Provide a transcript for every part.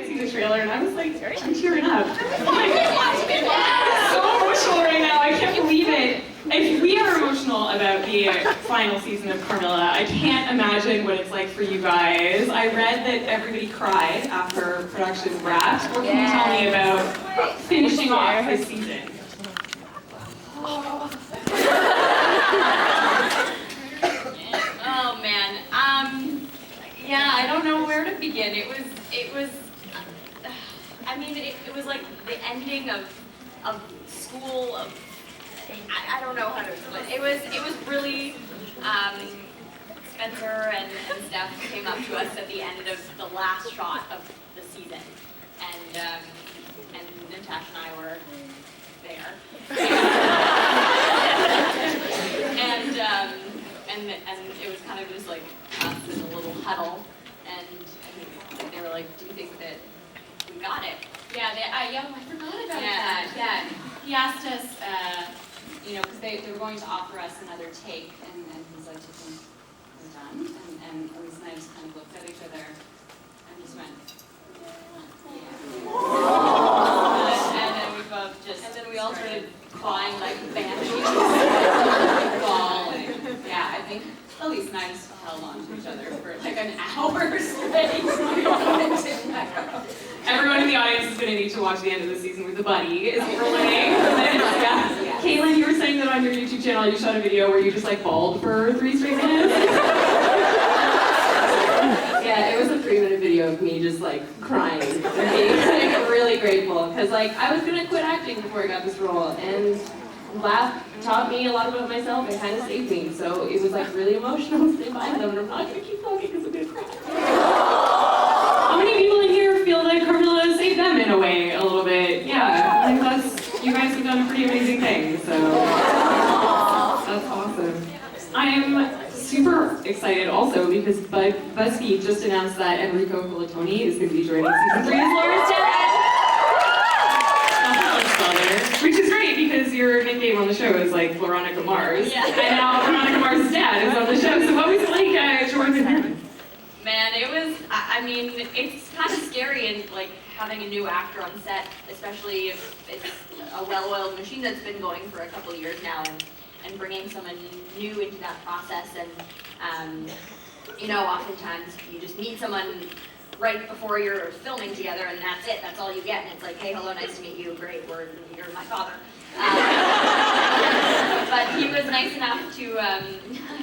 see the trailer and I was like, I'm tearing up. I'm so emotional right now, I can't believe it. If we are emotional about the final season of Carmilla, I can't imagine what it's like for you guys. I read that everybody cried after production wrapped. What can you tell me about finishing off this season? Oh man, yeah, I don't know where to begin. It was, I mean, it was like the ending of school, I don't know how to explain it. It was really, Spencer and Steph came up to us at the end of the last shot of the season, and Natasha and I were there. And it was kind of just like us in a little huddle, and they were like, "Do you think that we got it?" Yeah, I forgot about that. Yeah, he asked us, because they were going to offer us another take, and he's like, "Do you think we're done?" And Elise and I just kind of looked at each other and just went, "Yeah." And then we both just, And then we all started crying like banshees. yeah, I think Elise and I just held on to each other for like an hour straight. Everyone in the audience is going to need to watch the end of the season with a buddy. Is it relating? Yeah. Kaitlyn, you were saying that on your YouTube channel you shot a video where you just like bawled for 3 straight minutes. Yeah, it was a 3-minute video of me just like crying and being like really grateful because like I was gonna quit acting before I got this role, and laugh taught me a lot about myself and kind of saved me. So it was like really emotional to stay by them, and I'm not gonna keep talking because I'm gonna cry. How many people in here feel that Carmilla saved them in a way a little bit? Yeah, I think you guys have done a pretty amazing thing. So that's awesome. I'm super excited also because BuzzFeed just announced that Enrico Colantoni is going to be joining season 3 as Laura's dad. Which is great because your nickname on the show is like Veronica Mars. Yeah. And now Veronica Mars' dad is on the show. So what was it like joining him? Man, it was, I mean, it's kind of scary and like having a new actor on set, especially if it's a well-oiled machine that's been going for a couple of years now, and bringing someone new into that process. And oftentimes you just meet someone right before you're filming together, and that's it. That's all you get. And it's like, hey, hello, nice to meet you. Great, you're my father. But he was nice enough to, I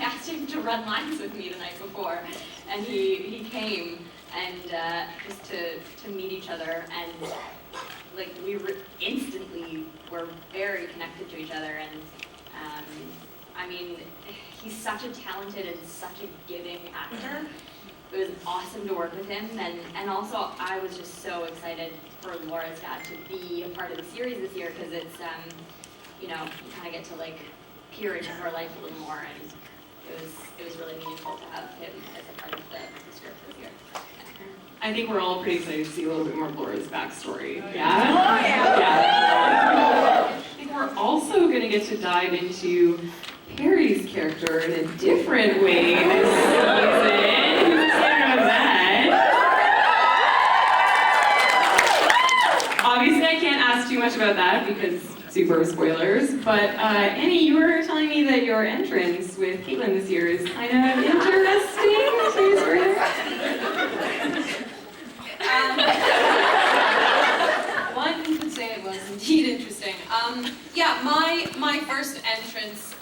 asked him to run lines with me the night before, and he came and just to meet each other, and like we instantly were very connected to each other. And I mean, he's such a talented and such a giving actor. It was awesome to work with him, and also I was just so excited for Laura's dad to be a part of the series this year, because it's, you kind of get to like peer into her life a little more, and it was really meaningful to have him as a part of the script this year. I think we're all pretty excited to see a little bit more of Laura's backstory. Oh, Yeah? Oh, yeah. Yeah. I think we're also going to get to dive into Perry's character in a different way this season. Who's excited about that? Obviously, I can't ask too much about that because super spoilers, but Annie, you were telling me that your entrance with Kaitlyn this year is kind of interesting. One could say it was indeed interesting. Yeah, my first entrance,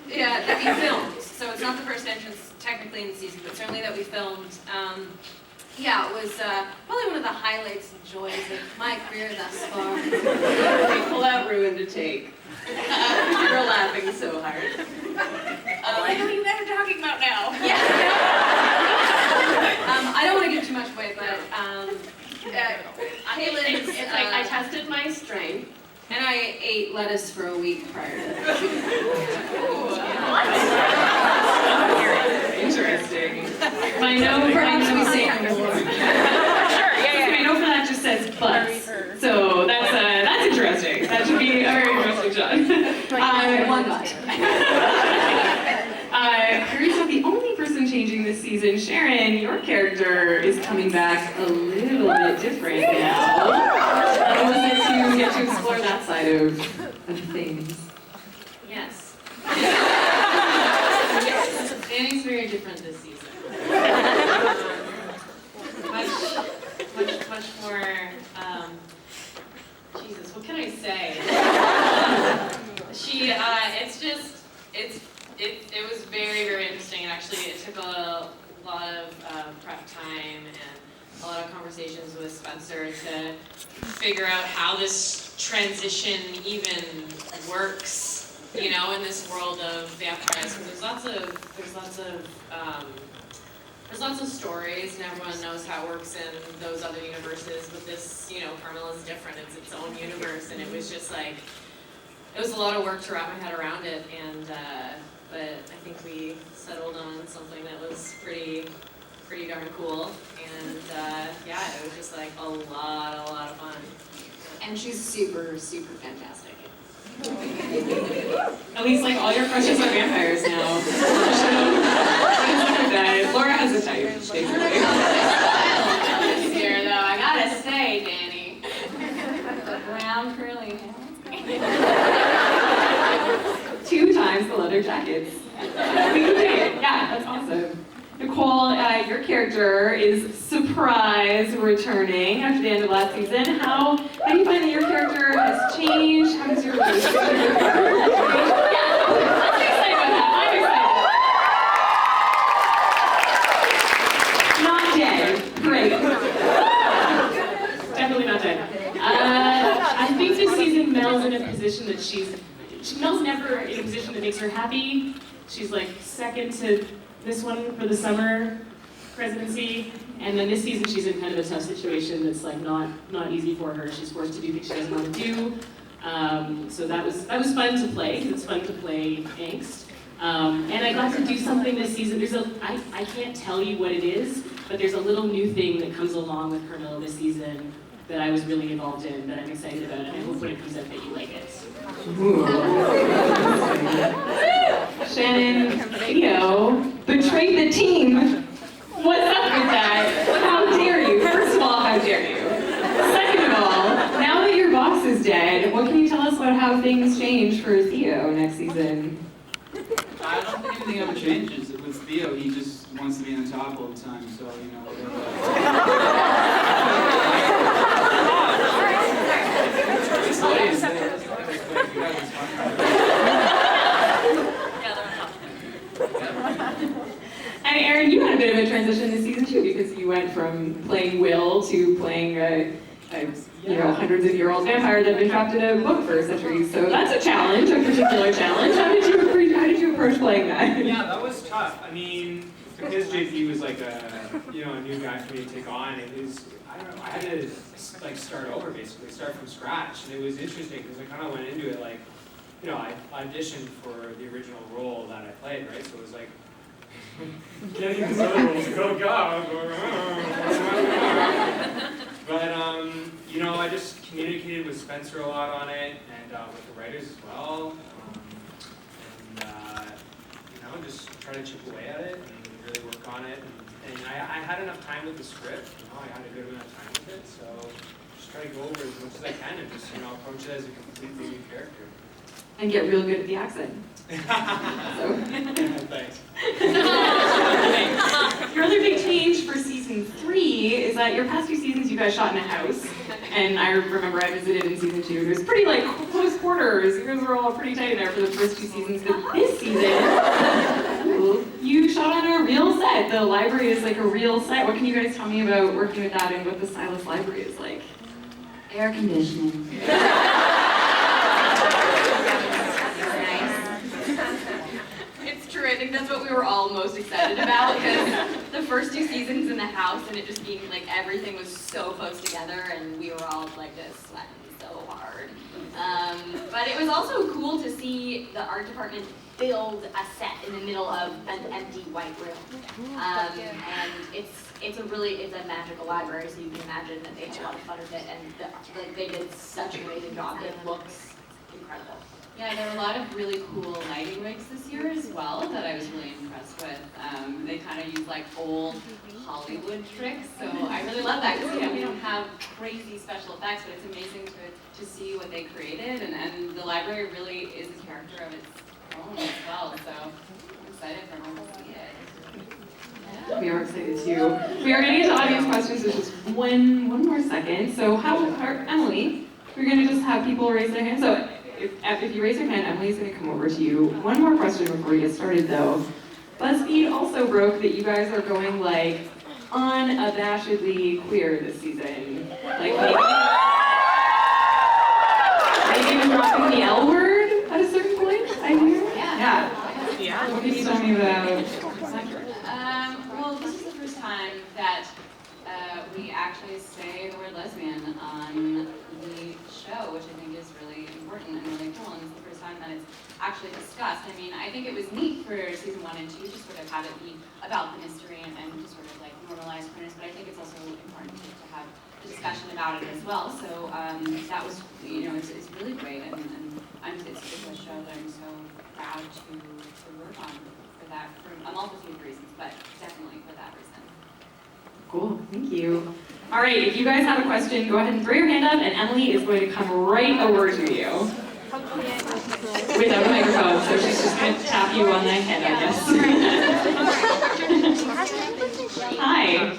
that we filmed. So it's not the first entrance technically in the season, but certainly that we filmed. Yeah, it was probably one of the highlights and joys of my career thus far. People that ruined a take. You were laughing so hard. I know you guys are talking about now. Yeah. I don't want to give too much away, but Kaitlyn's, It's like I tested my strength, and I ate lettuce for a week prior to that. Interesting. I know Perhaps we say I know for that just says butts. So that's interesting. That should be a very interesting shot. One butt. Perry's not the only person changing this season. Sharon, your character is coming back a little bit different now. How was it to get to explore that side of things? Yes. Danny's very different this season. Much more, Jesus, what can I say? It was very, very interesting, and actually it took a lot of prep time and a lot of conversations with Spencer to figure out how this transition even works, you know, in this world of vampires. Because there's lots of stories, and everyone knows how it works in those other universes. But this, you know, Carmilla is different. It's its own universe, and it was just like, it was a lot of work to wrap my head around it. And but I think we settled on something that was pretty darn cool. And yeah, it was just like a lot of fun. And she's super, super fantastic. Elise, like all your crushes are vampires now. Laura has a type. Here, though, I gotta say, Danny, the brown curly hair. 2 times the leather jackets. We can take it. Yeah, that's awesome. Nicole, your character is surprise returning after the end of last season. How do you find that your character has changed? How does your relationship with your character change? Yeah, I'm excited about that. I'm excited. Not dead. Great. Definitely not dead. I think this season Mel's in a position that Mel's never in a position that makes her happy. She's like second to this one for the summer presidency, and then this season she's in kind of a tough situation that's like not easy for her. She's forced to do things she doesn't want to do. So that was fun to play, because it's fun to play angst. And I got to do something this season. I can't tell you what it is, but there's a little new thing that comes along with Carmilla this season that I was really involved in, that I'm excited about, and I hope when it comes out that you like it. Shannon, betrayed the team. What's up with that? How dare you? First of all, how dare you? Second of all, now that your boss is dead, what can you tell us about how things change for Theo next season? I don't think anything ever changes. With Theo, he just wants to be on top all the time, so, you know, And Aaron, you had a bit of a transition this season too, because you went from playing Will to playing a hundreds of year old vampire that had been trapped in a book for centuries. So that's a challenge, a particular challenge. How did you approach playing that? Yeah, that was tough. I mean, because JP was like a new guy for me to take on, it was, I don't know, I had to like start over basically, start from scratch, and it was interesting because I kind of went into it like, you know, I auditioned for the original role that I played, right? So it was like getting these other roles to go. But you know, I just communicated with Spencer a lot on it, and with the writers as well, and you know, just try to chip away at it and really work on it. And I had enough time with the script, you know, I had a good amount of time with it, so just try to go over as much as I can and just, you know, approach it as a completely new character. And get real good at the accent. Thanks. Your other big change for season 3 is that your past 2 seasons you guys shot in a house. And I remember I visited in season 2. There's pretty like close quarters. You guys were all pretty tight in there for the first 2 seasons. But this season, you shot on a real set. The library is like a real set. What can you guys tell me about working with that and what the Silas library is like? Air conditioning. It's true, I think that's what we were all most excited about, because the first 2 seasons in the house and it just being like everything was so close together and we were all like just sweating so hard. But it was also cool to see the art department build a set in the middle of an empty white room. And it's a magical library, so you can imagine that they had a lot of fun with it, and they did such an amazing job. It looks incredible. Yeah, there were a lot of really cool lighting rigs this year as well that I was really impressed with. They kind of use like old Hollywood tricks, so I really love that because we don't have crazy special effects, but it's amazing to see what they created, and the library really is a character of its own as well, so I'm excited for everyone to see it. Yeah. We are excited too. We are going to get to audience questions in just one more second. So Emily, we're going to just have people raise their hands. So if you raise your hand, Emily's going to come over to you. One more question before we get started though. BuzzFeed also broke that you guys are going like unabashedly queer this season. Like maybe even dropping the L word at a certain point, I hear? Yeah. What can you tell me about? Well, this is the first time that we actually say the word lesbian on the show, which I think is really important and really cool, and it's the first time that it's actually discussed. I mean, I think it was neat for season 1 and 2 to sort of have it be about the mystery and to sort of like normalize queerness, but I think it's also important to have the discussion about it as well. So that was, it's really great, and it's a show that I'm so proud to work on for that, for a multitude of reasons, but definitely for that reason. Cool, thank you. All right, if you guys have a question, go ahead and throw your hand up, and Emily is going to come right over to you. Without a microphone, so she's just going to tap you on the head, I guess. Hi.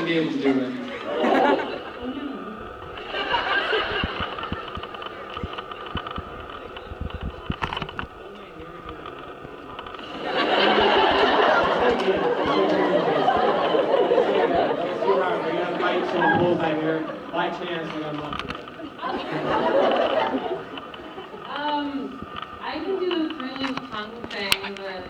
Be able to do it. I can do the really fun thing, but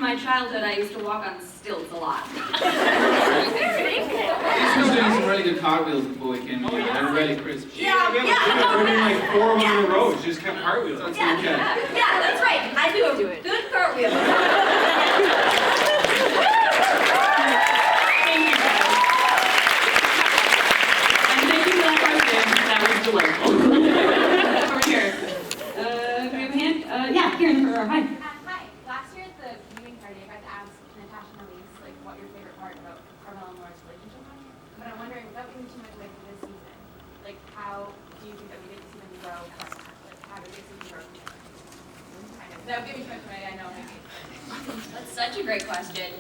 my childhood, I used to walk on stilts a lot. He was doing some really good cartwheels before we came here. They were really crisp. Yeah, we were doing like 4 of them in a row, just kept cartwheels. Yeah, that's right. I do a good cartwheel. I know maybe. That's such a great question.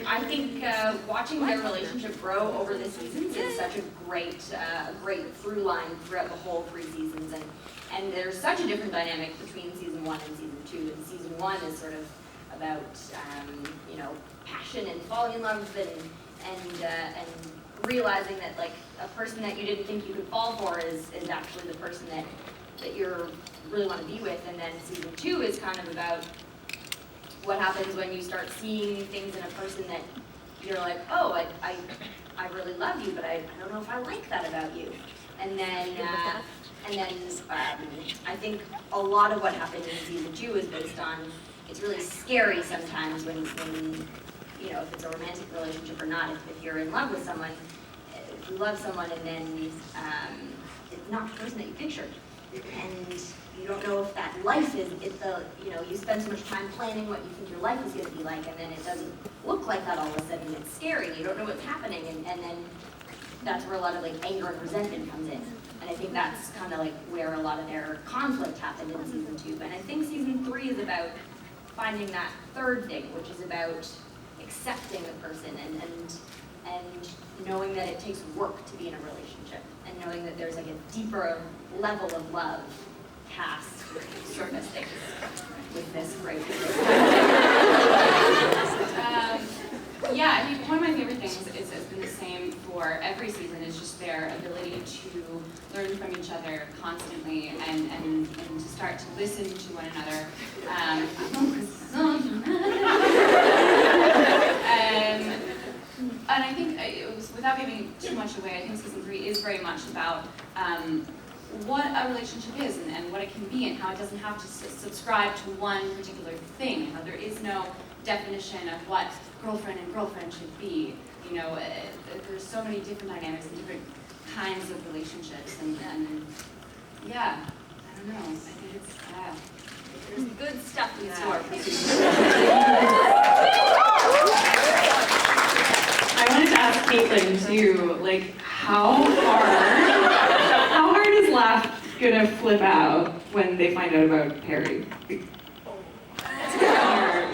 I think watching their relationship grow over the seasons is such a great through line throughout the whole 3 seasons, and there's such a different dynamic between season 1 and season 2. And season 1 is sort of about passion and falling in love and realizing that like a person that you didn't think you could fall for is actually the person that you really want to be with. And then season 2 is kind of about what happens when you start seeing things in a person that you're like, oh, I really love you, but I don't know if I like that about you. And then I think a lot of what happened in season 2 is based on, it's really scary sometimes when if it's a romantic relationship or not, if you're in love with someone, if you love someone and then it's not the person that you pictured. And you don't know if that life is, you spend so much time planning what you think your life is going to be like, and then it doesn't look like that all of a sudden. It's scary, you don't know what's happening, and then that's where a lot of like anger and resentment comes in. And I think that's kind of like where a lot of their conflict happened in season 2. And I think season 3 is about finding that third thing, which is about accepting the person and knowing that it takes work to be in a relationship, and knowing that there's like a deeper level of love past surface things with this great Yeah, I think one of my favorite things has been the same for every season, is just their ability to learn from each other constantly and to start to listen to one another. And I think it was, without giving too much away, I think season 3 is very much about what a relationship is and what it can be, and how it doesn't have to subscribe to one particular thing. How there is no definition of what girlfriend and girlfriend should be. There's so many different dynamics and different kinds of relationships, and yeah, I don't know. I think it's There's good stuff in store. I wanted to ask Kaitlyn too, like how hard is Laugh gonna flip out when they find out about Perry?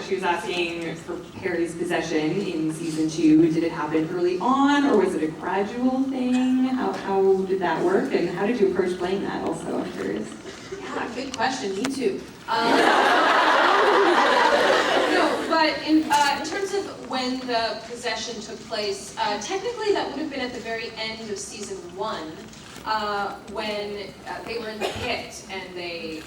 She was asking for Perry's possession in season 2. Did it happen early on, or was it a gradual thing? How did that work, and how did you approach playing that also, I'm curious? Yeah, good question, me too. No, but in terms of when the possession took place, technically that would have been at the very end of season 1, when they were in the pit and they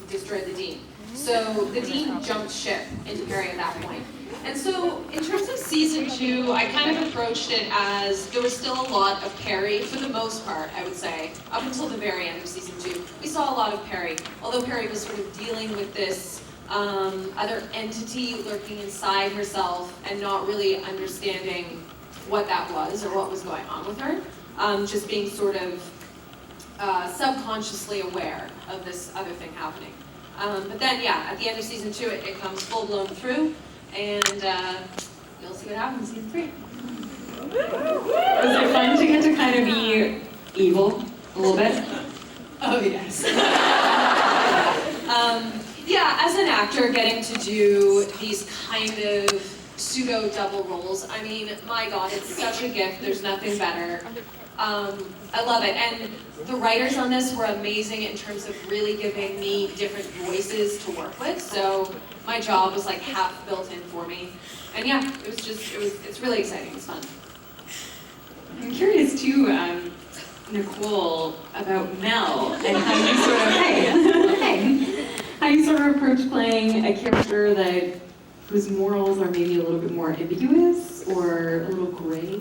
destroyed the Dean. So the Dean jumped ship into Perry at that point. And so in terms of season 2, I kind of approached it as there was still a lot of Perry, for the most part, I would say, up until the very end of season 2. We saw a lot of Perry, although Perry was sort of dealing with this other entity lurking inside herself and not really understanding what that was or what was going on with her, just being sort of subconsciously aware of this other thing happening. But then, yeah, at the end of season 2, it comes full-blown through, and you'll see what happens in season 3. Was it fun to get to kind of be evil a little bit? Oh, yes. Yeah, as an actor, getting to do these kind of pseudo-double roles, I mean, my God, it's such a gift. There's nothing better. I love it. And the writers on this were amazing in terms of really giving me different voices to work with. So my job was like half built in for me. And yeah, it's really exciting. It's fun. I'm curious too, Nicole, about Mel and how you sort of, how you sort of approach playing a character whose morals are maybe a little bit more ambiguous or a little gray.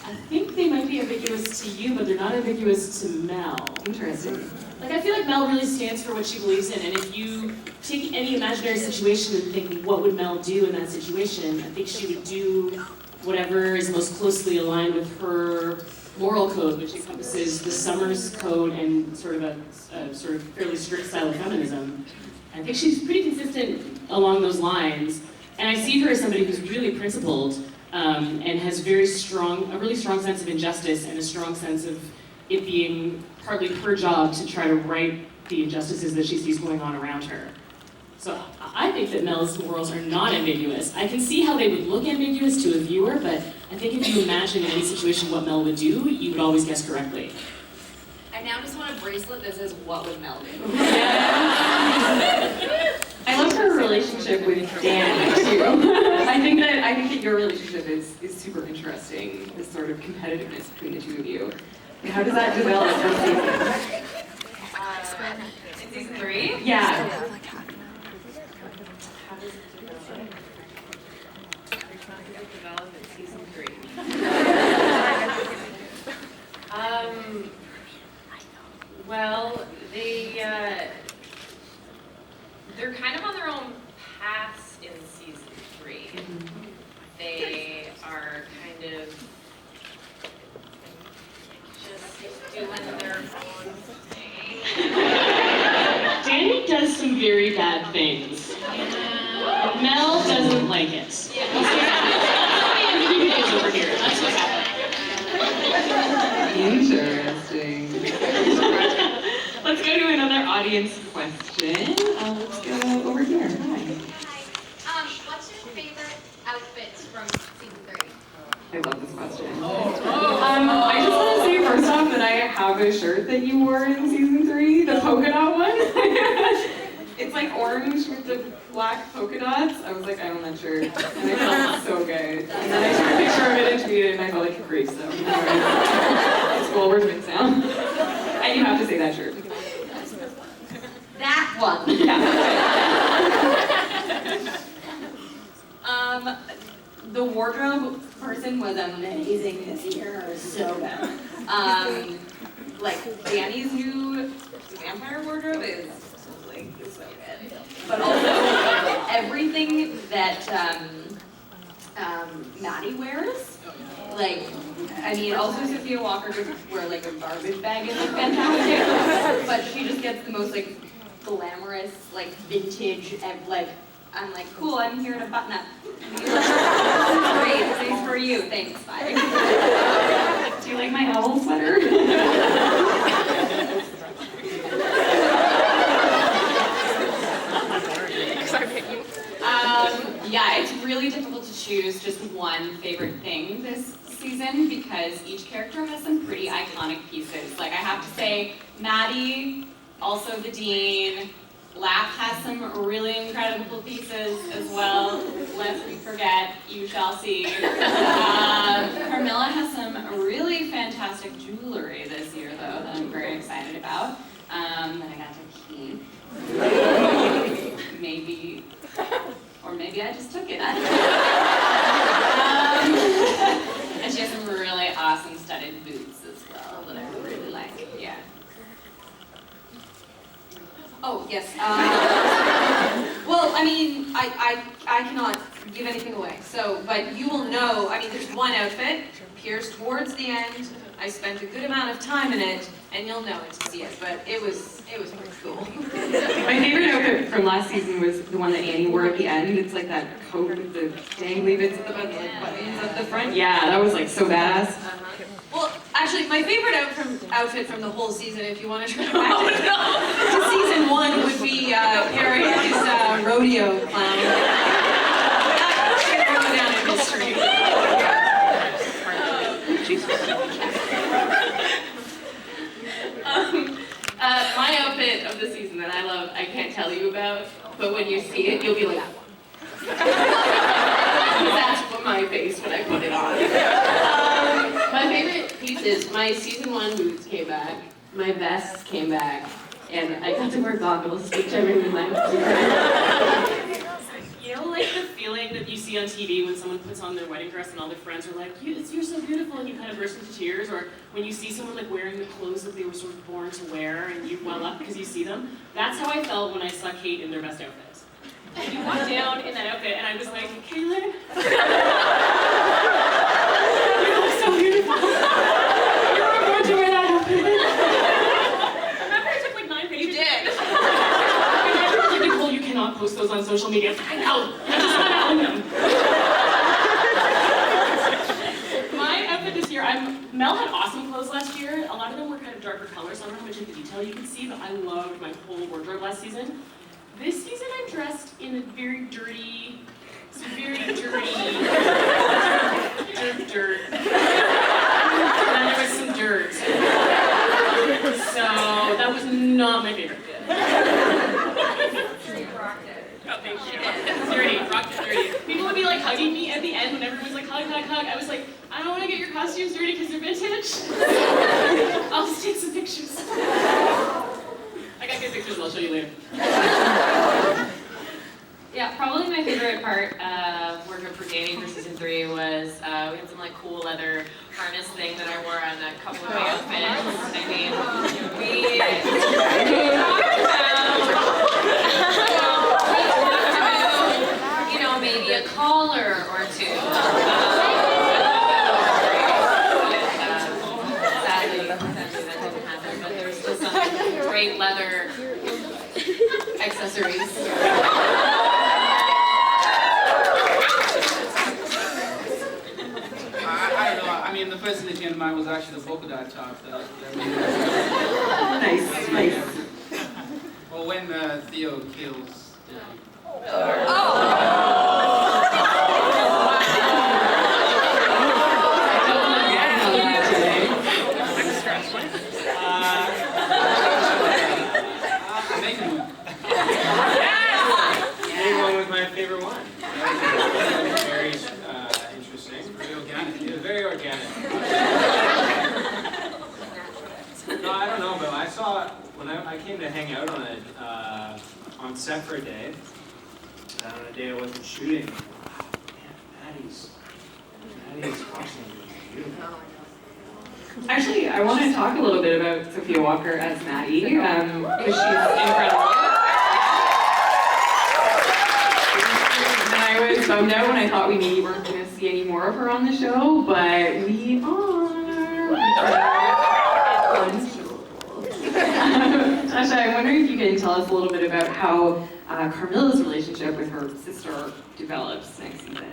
I think they might be ambiguous to you, but they're not ambiguous to Mel. Interesting. Like, I feel like Mel really stands for what she believes in, and if you take any imaginary situation and think, what would Mel do in that situation, I think she would do whatever is most closely aligned with her moral code, which encompasses the Summers Code and sort of a sort of fairly strict style of feminism. I think she's pretty consistent along those lines, and I see her as somebody who's really principled, and has a really strong sense of injustice and a strong sense of it being partly her job to try to right the injustices that she sees going on around her. So I think that Mel's morals are not ambiguous. I can see how they would look ambiguous to a viewer, but I think if you imagine in any situation what Mel would do, you would always guess correctly. I now just want a bracelet that says, "What would Mel do?" I love her relationship with Dan too. I think that your relationship is super interesting. This sort of competitiveness between the two of you. And how does that develop this season? In season 3? Yeah. How does it develop in season 3? Well, they're kind of on their own paths in season 3. They are kind of just doing their own thing. Danny does some very bad things. Mel doesn't like it. It's over here. That's what's happening. Interesting. Let's go to another audience question. Let's go over here. Hi. What's your favorite outfits from season 3? I love this question. I just want to say first off that I have a shirt that you wore in season 3, the polka dot one. It's like orange with the black polka dots. I was like, I own that shirt. And I felt so good. And then I took a picture of it and tweeted it and I felt like a creep, so. It's cool, we're twins now. And you have to say that shirt. That one. Yeah. The wardrobe person was amazing this year. It was so good. Like Danny's new vampire wardrobe is like so good. But also everything that Maddie wears, like, I mean, also Sophia Walker could wear like a garbage bag and look fantastic, but she just gets the most like glamorous, like vintage, and like, I'm like, cool, I'm here to button up. Great, thanks for you, thanks, bye. Do you like my owl sweater? Yeah, it's really difficult to choose just one favorite thing this season because each character has some pretty iconic pieces. Like I have to say, Maddie, also the Dean, Laugh has some really incredible pieces as well. Lest we forget, you shall see. Carmilla has some really fantastic jewelry this year, though, that I'm very excited about. That I got to keep. Maybe, or maybe I just took it. And she has some really awesome studded boots as well that I really like. Yeah. Oh, yes. Well, I mean, I cannot give anything away. So, but you will know, I mean, there's one outfit, appears towards the end. I spent a good amount of time in it, and you'll know it to see it, but it was pretty cool. My favorite outfit from last season was the one that Annie wore at the end. It's like that coat with the dangly bits at the buttons at the front. Yeah, that was like so badass. Well, actually, my favorite outfit from the whole season, if you want to try to back to season 1, would be Harry's rodeo clown. That's gonna go down in history. My outfit of the season that I love, I can't tell you about, but when you see it, you'll be like, that's what my face when I put it on. My favorite pieces, my season 1 boots came back, my vests came back, and I got to wear goggles, which I really liked. You know, like the feeling that you see on TV when someone puts on their wedding dress and all their friends are like, you're so beautiful, and you kind of burst into tears, or when you see someone like wearing the clothes that they were sort of born to wear and you well up because you see them. That's how I felt when I saw Kate in their best outfits. And you walked down in that outfit and I was like, Kaitlyn, you look so beautiful. You were born to wear that outfit. Remember I took like 9 pages? You did. Nicole, you cannot post those on social media. I know. I just want to own them. year, Mel had awesome clothes last year. A lot of them were kind of darker colors, so I don't know how much of the detail you can see, but I loved my whole wardrobe last season. This season I'm dressed in a very dirty, dirt. And then there was some dirt. So that was not my favorite. Oh, thank you. Dirty, rocked it dirty. People would be like hugging me at the end when everyone's like hug, hug, hug. I was like, I don't want to get your costumes dirty because they're vintage. I'll just take some pictures. I got good pictures, I'll show you later. Yeah, probably my favorite part of wardrobe for dating for season 3 was we had some like cool leather harness thing that I wore on a couple of my outfits. I mean, we talked about, you know, maybe a collar or two. Sadly, that didn't happen, but there was still some great leather accessories. I don't know. I mean, the first thing that came to mind was actually the polka dot top. Nice. Well, when Theo kills. Making one was my favorite one. Very interesting. Very organic. It was very organic. No, I don't know, but I saw when I came to hang out on it on set for a day. On a day I wasn't shooting. Wow, man, Maddie's costume was beautiful. Actually, I want to talk a little bit about Sophia Walker as Maddie, because she's incredible. And I was bummed out when I thought we maybe weren't going to see any more of her on the show, but we are. Natasha, I'm wondering if you can tell us a little bit about how Carmilla's relationship with her sister develops next season.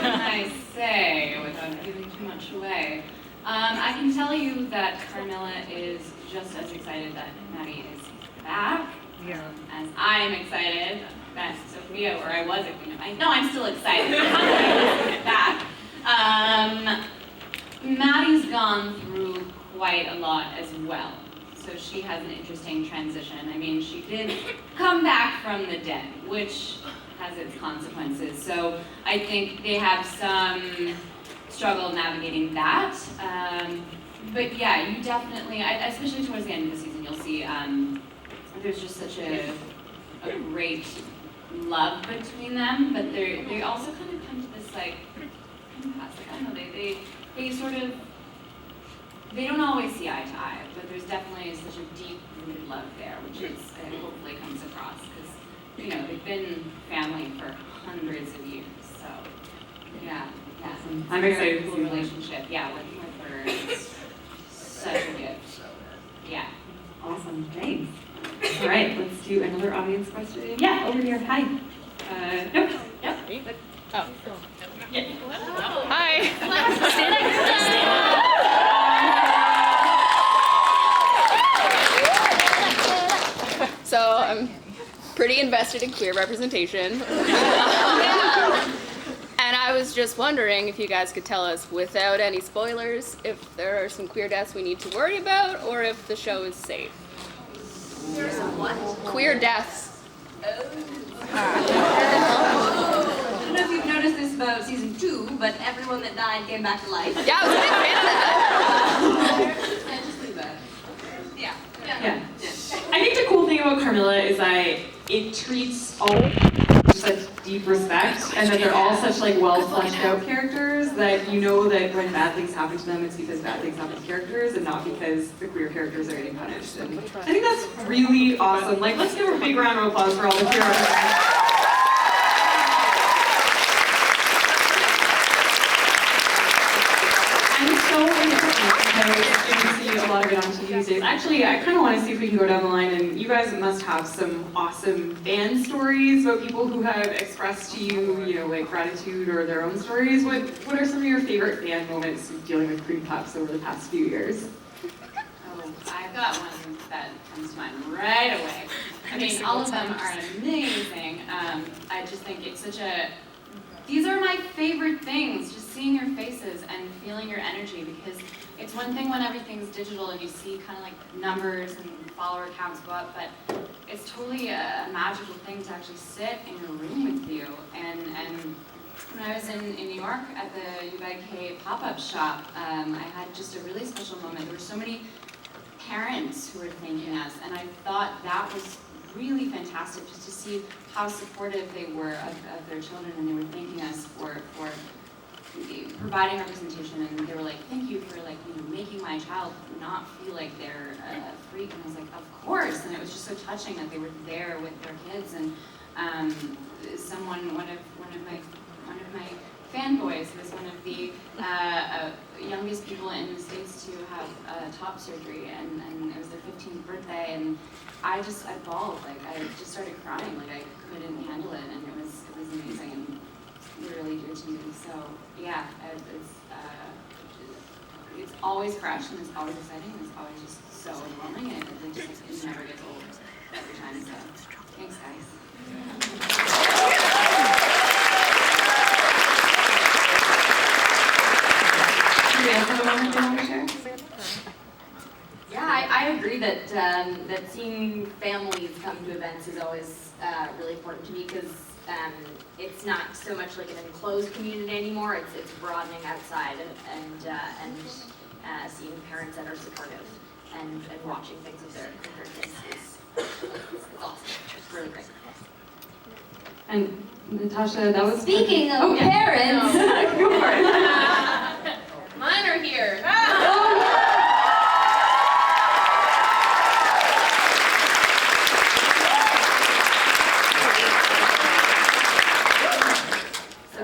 I say, without giving too much away. I can tell you that Carmilla is just as excited that Maddie is back as I'm excited that Sophia, or I was excited. No, I'm still excited that Maddie is back. Maddie's gone through quite a lot as well. So she has an interesting transition. I mean, she did come back from the dead, which has its consequences. So I think they have some struggle navigating that. But yeah, you definitely, especially towards the end of the season, you'll see there's just such a great love between them, but they also kind of come to this like impasse. Like, I don't know, they sort of, they don't always see eye to eye, but there's definitely such a deep-rooted love there, which is hopefully comes across, because you know they've been family for hundreds of years. So yeah. I'm excited to cool see that. relationship. Yeah, working with her is such a gift. Yeah. Awesome, thanks. All right, let's do another audience question. Yeah, over here. Hi. Nope. Yep. Oh. Yeah. Hi. So I'm pretty invested in queer representation. And I was just wondering if you guys could tell us, without any spoilers, if there are some queer deaths we need to worry about, or if the show is safe. There's some what? Queer deaths. I don't know if you've noticed this about season 2, but everyone that died came back to life. Yeah, I was a big fan of that. Yeah, just leave that. Yeah. Yeah. I think the cool thing about Carmilla is that it treats all with such deep respect, and that they're all such like well fleshed out characters that you know that when bad things happen to them, it's because bad things happen to characters and not because the queer characters are getting punished. And I think that's really awesome. Like, let's give a big round of applause for all the queer artists. I'm so interested because you see a lot lot of it on TV these days. Actually, I kind of want to see if we can go down the line, and you guys must have some awesome fan stories about people who have expressed to you, you know, like gratitude or their own stories. What are some of your favorite fan moments dealing with cream puffs over the past few years? Oh, I've got one that comes to mind right away. I mean, all of them are amazing. I just think it's such a, these are my favorite things, just seeing your faces and feeling your energy, because it's one thing when everything's digital and you see kind of like numbers and follower counts go up, but it's totally a magical thing to actually sit in a room with you. And when I was in New York at the UBK pop-up shop, I had just a really special moment. There were so many parents who were thanking us, and I thought that was really fantastic just to see how supportive they were of their children, and they were thanking us for providing representation, and they were like, thank you for, like, you know, making my child not feel like they're a freak. And I was like, of course. And it was just so touching that they were there with their kids. And one of my fanboys was one of the youngest people in the States to have top surgery, and it was their 15th birthday, and I bawled, like, I just started crying, like I couldn't handle it, and it was amazing and really dear to me. So yeah, it's always fresh, and it's always exciting, and it's always just so overwhelming, and it never gets old every time. So thanks, guys. Do you guys have a moment you want to share? Yeah, I agree that that seeing families come to events is always really important to me, because it's not so much like an enclosed community anymore. It's broadening outside and seeing parents that are supportive and watching things with their kids is awesome. It's really great. And Natasha, that was Speaking of parents, go for it. Mine are here.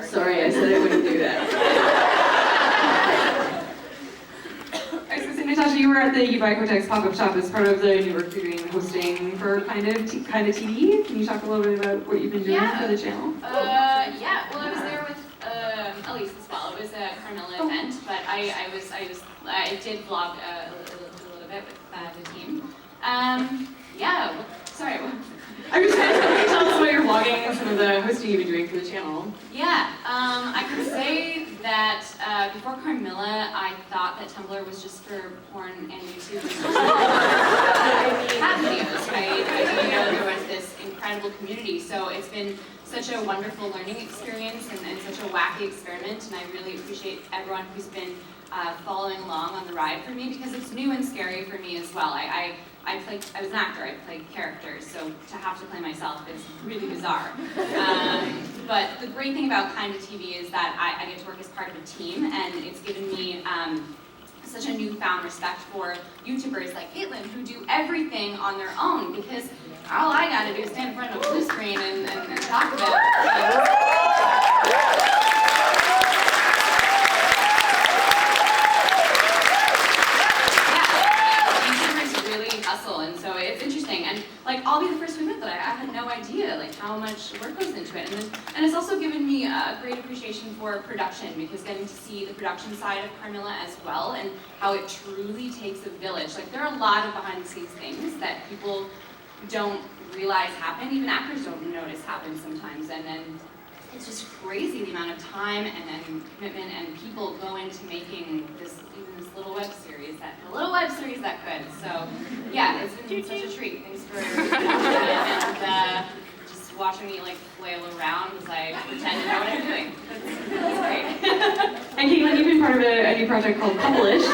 Sorry, I said I wouldn't do that. I was going to say, Natasha, you were at the UBK pop-up shop as part of the new work you're doing, hosting for kind of TV. Can you talk a little bit about what you've been doing for the channel? Yeah. Well, I was there with Elise as well. It was a Carmilla event, but I did vlog a little bit with the team. Yeah. Sorry. I'm just trying to tell us about your vlogging and some of the hosting you've been doing for the channel. Yeah, I can say that before Carmilla, I thought that Tumblr was just for porn and YouTube and cat videos. I didn't know there was this incredible community, so it's been such a wonderful learning experience and such a wacky experiment, and I really appreciate everyone who's been following along on the ride for me, because it's new and scary for me as well. I was an actor, I played characters, so to have to play myself is really bizarre. But the great thing about Kind of TV is that I get to work as part of a team, and it's given me such a newfound respect for YouTubers like Kaitlyn, who do everything on their own, because all I gotta do is stand in front of a blue screen and talk about it. And so it's interesting, and like I'll be the first to admit that I had no idea like how much work goes into it, and it's also given me a great appreciation for production, because getting to see the production side of Carmilla as well, and how it truly takes a village. Like, there are a lot of behind the scenes things that people don't realize happen, even actors don't notice happen sometimes, and then it's just crazy the amount of time and commitment and people go into making this little web series that could. So yeah, it's been such a treat. Thanks for and just watching me like flail around as I pretend to know what I'm doing. That's great. And Kaitlyn, you've been part of a new project called Couple-ish.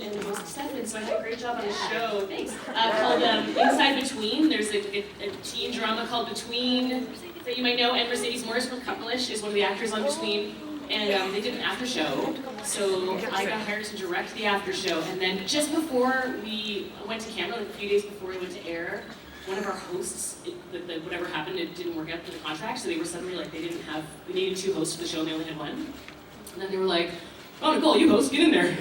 And host stuff, and so I did a great job on the show. Thanks. Called Inside Between. There's a teen drama called Between that you might know, and Mercedes Morris from Couple-ish is one of the actors on Between, and they did an after show, so I got hired to direct the after show, and then just before we went to camera, like a few days before we went to air, one of our hosts, whatever happened, it didn't work out for the contract, so they were suddenly like, they needed 2 hosts for the show and they only had 1. And then they were like, oh, Nicole, you host, get in there.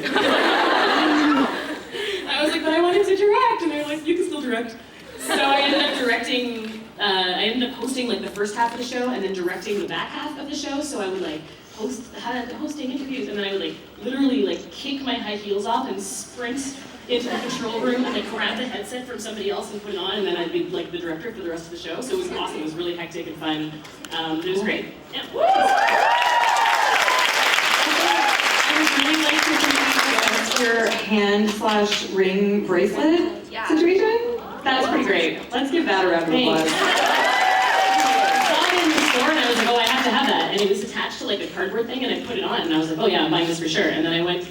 I was like, but I wanted to direct, and they were like, you can still direct. So I ended up directing, I ended up hosting like the first half of the show and then directing the back half of the show, so I would like hosting interviews, and then I would like literally like kick my high heels off and sprint into the control room and like grab the headset from somebody else and put it on, and then I'd be like the director for the rest of the show. So it was awesome. It was really hectic and fun. It was great. Yeah. I would really like to your hand/ring bracelet situation. That's pretty great. Let's give that a round of applause. I saw it in the store and I was like, oh, I have to have that. And it was attached to like a cardboard thing, and I put it on and I was like, oh yeah, I'm buying this for sure. And then I was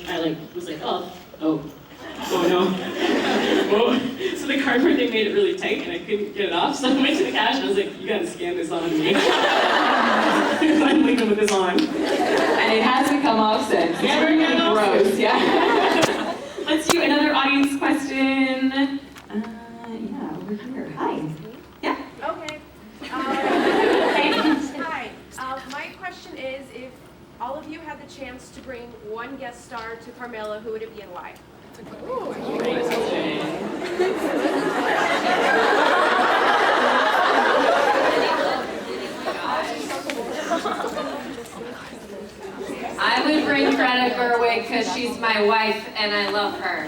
like, oh no. Whoa. So the cardboard thing made it really tight and I couldn't get it off, so I went to the cash and I was like, you gotta scan this on me. I'm leaving with this on. And it hasn't come off since. It's really gross, yeah. Let's do another audience question. Yeah, over here. Hi. Yeah? Okay. Hi. My question is, if all of you had the chance to bring one guest star to Carmilla, who would it be and why? I would bring Greta Gerwig because she's my wife and I love her.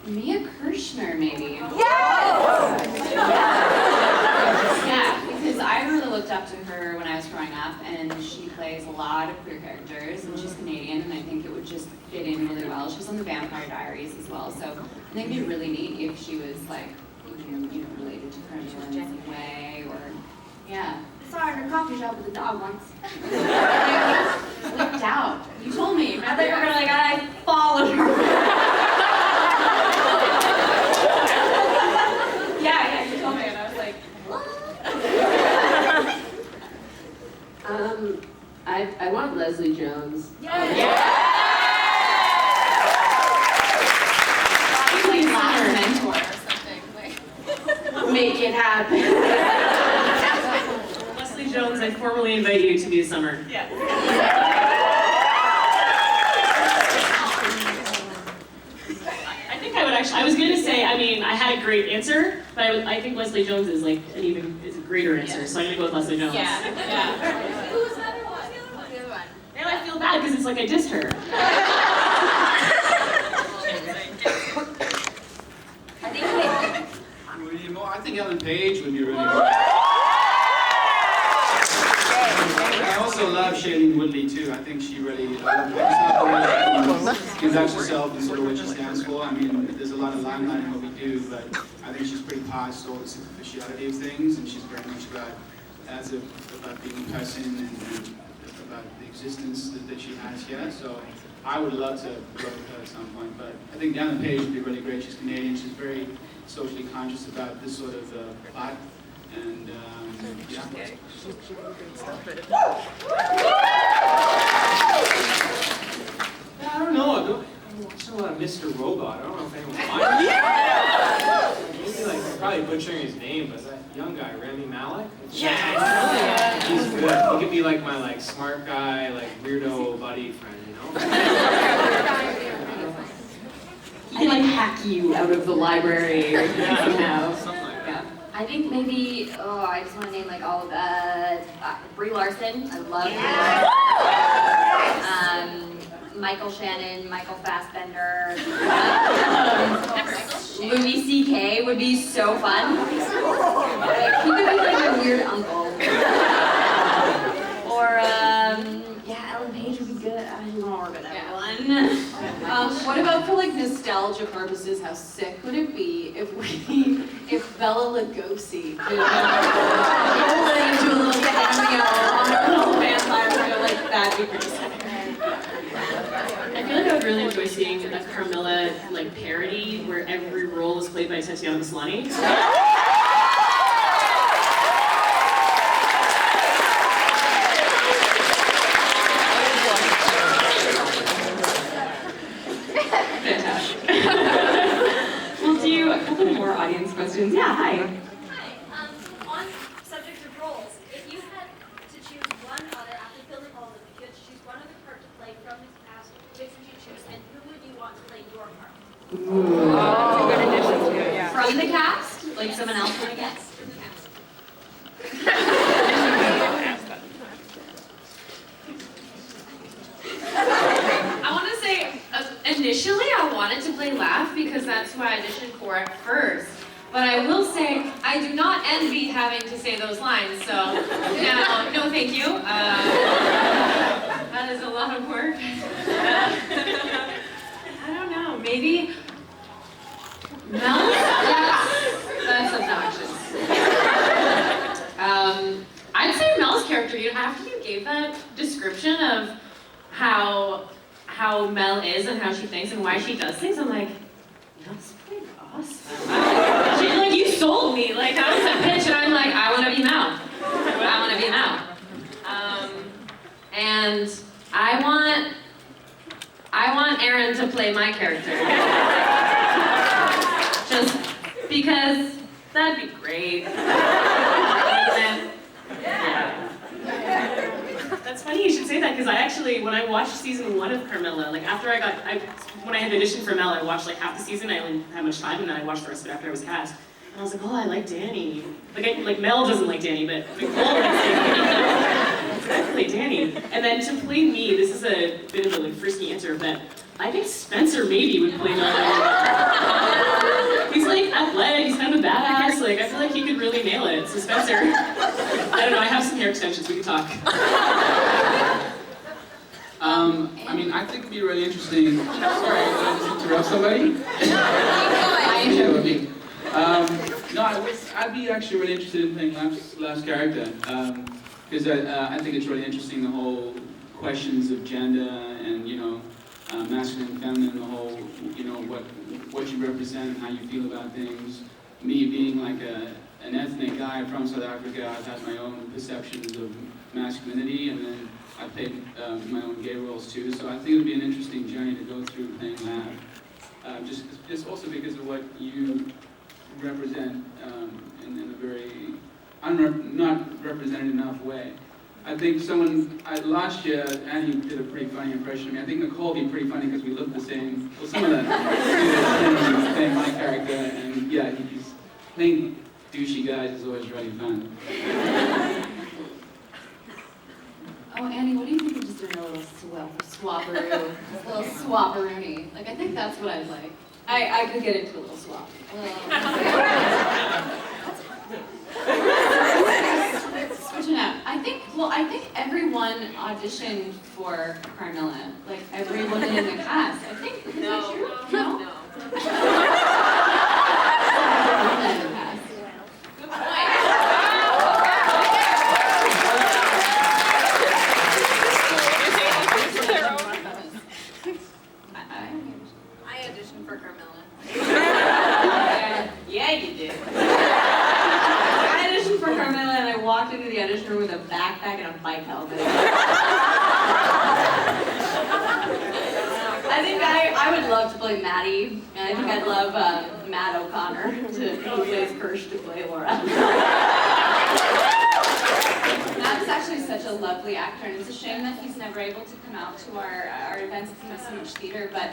Mia Kirshner, maybe. Yes! Yeah, because I really looked up to her when I was growing up, and she plays a lot of queer characters, and she's Canadian, and I think it would just fit in really well. She was on the Vampire Diaries as well, so I think it'd be really neat if she was like, related to Carmilla in some way, or yeah. I saw her in a coffee shop with a dog once. I flipped out. You told me. I thought you were like, I followed her. Yeah, you told me, and I was like, what? I want Leslie Jones. Like last mentor or something. Make it happen. Leslie Jones, I formally invite you to be a summer. Yeah. I was gonna say, I mean, I had a great answer, but I think Leslie Jones is like is a greater answer, so I'm gonna go with Leslie Jones. Yeah. Who was the other one? The other one. And I feel bad because it's like I dissed her. I think Ellen Page would be really good. I also love Shailene Woodley too. I think she really conducts herself and sort of what she stands for. I mean, there's a lot of limelight in what we do, but I think she's pretty past all the superficiality of things, and she's very much about being a person and about the existence that she has here. So I would love to work with her at some point, but I think Ellen Page would be really great. She's Canadian. She's very socially conscious about this sort of art, and yeah. I don't know. I'm watching a lot of Mr. Robot. I don't know if anyone watches it. Maybe like probably butchering his name, but that young guy, Rami Malek. Yeah. He's good. He could be like my smart guy, weirdo buddy friend, you know? I like hack you out of the library somehow. Something like that. I think maybe, I just want to name all of Brie Larson. I love her. Michael Shannon, Michael Fassbender. Louis C.K. would be so fun. He could be like a weird uncle. Or, Ellen Page would be good. I don't know about that one. What about for nostalgia purposes? How sick would it be if Bella Lugosi could roll into a little cameo on a little vampire show? That'd be pretty sick. I feel like I would really enjoy seeing a Carmilla parody where every role is played by Tatiana Maslany. We'll do a couple more audience questions. Yeah, hi. Hi. On subject of roles, if you had to choose one other, after filming all of them, if you had to choose one other part to play from this cast, which would you choose, and who would you want to play your part? That's a good addition to it, yeah. From the cast? Like someone else from the cast? From the cast. I want to say, initially I wanted to play Laugh because that's who I auditioned for at first. But I will say, I do not envy having to say those lines, so no thank you. That is a lot of work. I don't know, maybe Mel? That's obnoxious. I'd say Mel's character, after you gave that description of how Mel is and how she thinks and why she does things, I'm like, Mel's pretty awesome. You sold me. Like, that was a pitch, and I'm like, I want to be Mel. I want to be Mel. And I want Aaron to play my character. Just because that'd be great. That's funny you should say that, because I actually, when I watched season 1 of Carmilla, like after when I had auditioned for Mel, I watched like half the season, I didn't have much time, and then I watched the rest of it after I was cast. And I was like, oh, I like Danny. Like Mel doesn't like Danny, but Nicole likes Danny. I play Danny. And then to play me, this is a bit of a frisky answer, but I think Spencer maybe would play Mel. He's like athletic, he's kind of a badass, like I feel like he could really nail it. So Spencer, I don't know, I have some hair extensions, we can talk. I mean, I think it'd be really interesting. Sorry, did I just interrupt somebody? No, I'd be actually really interested in playing Laugh's character, because I think it's really interesting, the whole questions of gender and, masculine and feminine, the whole, what you represent and how you feel about things. Me being like an ethnic guy from South Africa, I've had my own perceptions of masculinity, and then I played my own gay roles too, so I think it would be an interesting journey to go through playing Laugh. Just also because of what you represent in a very not represented enough way. I think last year, Annie did a pretty funny impression of me. I think Nicole did pretty funny because we look the same. Well, some of that playing my character, and yeah, he's playing douchey guys is always really fun. Oh, Annie, what do you think of just doing a little swapperoo? A little swapperoony. Like, I think that's what I'd like. I could get into a little swap. Switching up. I think everyone auditioned for Carmilla. Like, every woman in the cast. I think, is that true? No? Good point. I auditioned for Carmilla. Yeah, you did. I auditioned for Carmilla and I walked into the audition room with a backpack and a bike helmet. I think I would love to play Maddie, and I think I'd love Matt O'Connor, who plays Kirsch, to play Laura. Matt is actually such a lovely actor, and it's a shame that he's never able to come out to our events because he does so much theater, but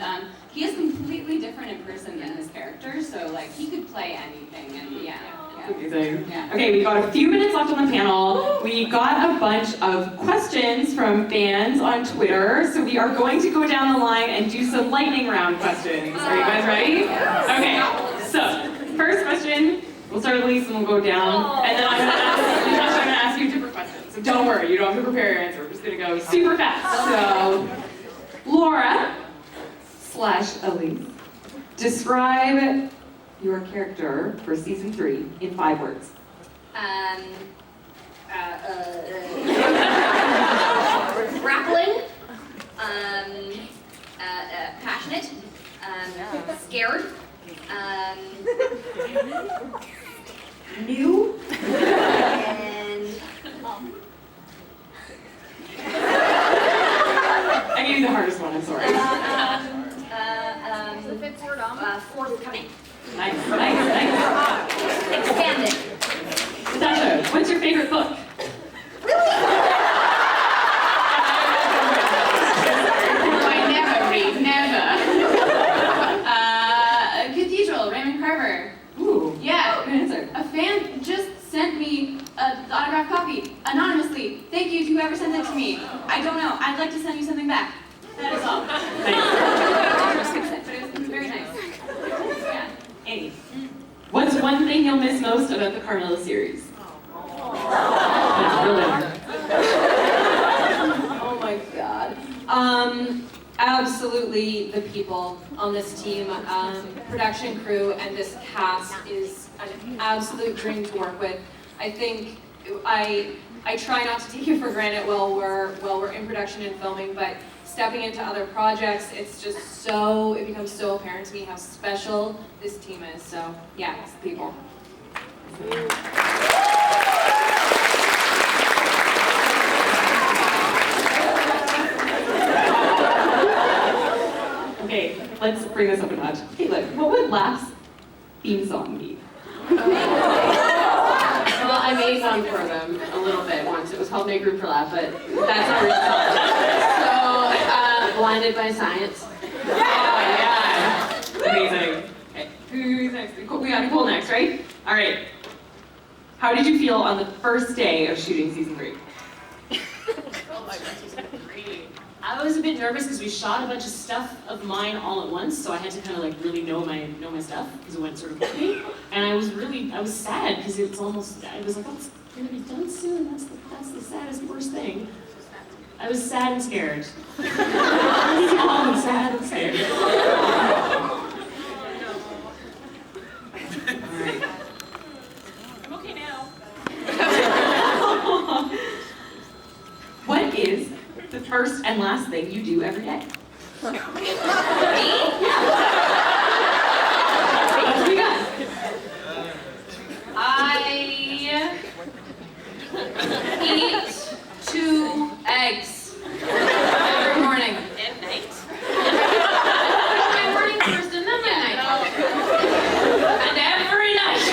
he is completely different in person than his character, so like he could play anything, and yeah. Amazing. Yeah. Okay, we've got a few minutes left on the panel. We got a bunch of questions from fans on Twitter, so we are going to go down the line and do some lightning round questions. Are you guys ready? Okay, so first question, we'll start with Elise and we'll go down, and then I'm going to ask you different questions. So don't worry, you don't have to prepare your answer. We're just going to go super fast. So, Laura / Elise, describe your character for season 3 in 5 words. Grappling, passionate, scared, new, and I gave you the hardest one, I'm sorry. the fifth word, forthcoming. Nice. Expanding. Natasha, what's your favorite book? I never read, never. Cathedral, Raymond Carver. Ooh. Yeah, Good answer. a fan just sent me an autographed copy, anonymously. Thank you to whoever sent it to me. I don't know, I'd like to send you something back. That is all. Nice. But it was very nice. Yeah. Annie, what's one thing you'll miss most about the Carmilla series? That's really hard. Oh my God. Absolutely the people on this team, production crew, and this cast is an absolute dream to work with. I think I try not to take it for granted while we're in production and filming, but stepping into other projects, it's just it becomes so apparent to me how special this team is. So yeah, it's the people. Okay, let's bring this up a notch. Kaitlyn, what would Laugh's theme song be? Well, I made one for them a little bit once. It was called Make Room for Laugh, but that's not real song. So, Blinded by Science. Oh, yeah. Amazing. Okay, who's next? We got Nicole next, right? All right. How did you feel on the first day of shooting season 3? I was a bit nervous because we shot a bunch of stuff of mine all at once, so I had to kind of like really know my stuff because it went sort of quickly. And I was sad because I was like, oh, it's gonna be done soon. That's the saddest, worst thing. I was sad and scared. Small and sad and scared. All right. I'm okay now. What is the first and last thing you do every day? That's what we got. I eat 2 eggs every morning. At night? My morning first and then my night. And every night.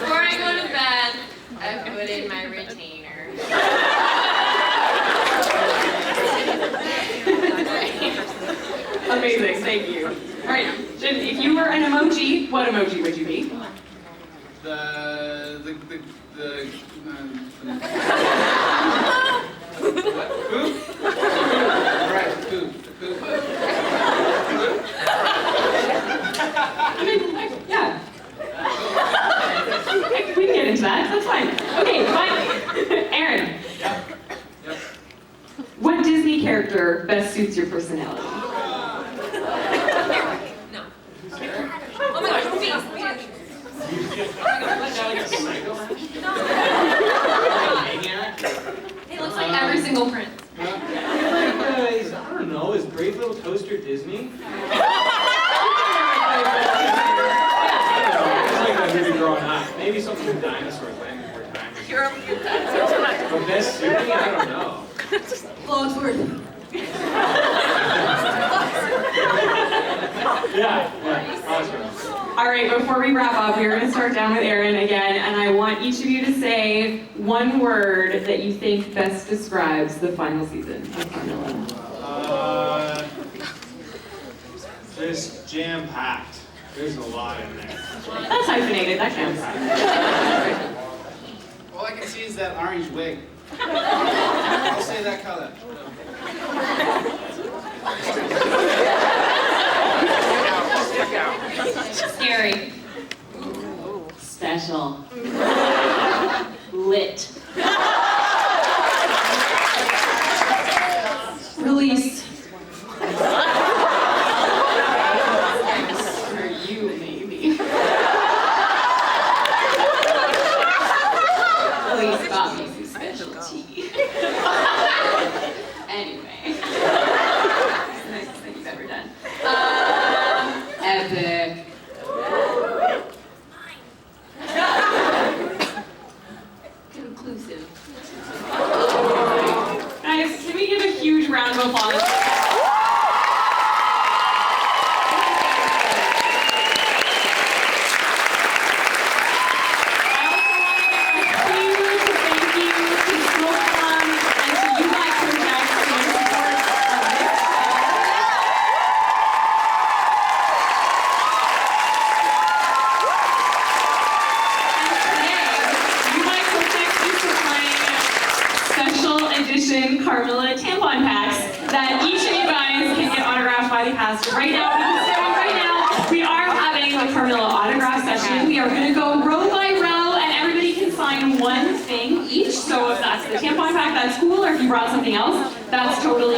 Before I go to bed, I put in my retainer. Amazing, thank you. All right, Jen, if you were an emoji, what emoji would you be? Poop? Right, poop. I mean, yeah. We can get into that, that's fine. Okay, fine. Aaron. Yep. What Disney character best suits your personality? Oh my gosh, He looks like every single prince. I don't know, is Brave Little Toaster Disney? It's like that movie growing up. Maybe something with dinosaurs land before time. But best suiting, I don't know. Blodsworth. Yeah, awesome. All right, before we wrap up, we're going to start down with Aaron again, and I want each of you to say one word that you think best describes the final season of Carmilla. Just jam-packed. There's a lot in there. That's hyphenated, that counts. All I can see is that orange wig. I'll say that color. Scary. Special. Lit. Release. For you, maybe. Release got me some special tea. Anyway. It's the nicest thing you've ever done. Epic. Conclusive. round of applause. Carmilla tampon packs that each of you guys can get autographed by the cast right now. We are having a Carmilla autograph session. We are going to go row by row, and everybody can sign one thing each. So if that's the tampon pack, that's cool. Or if you brought something else, that's totally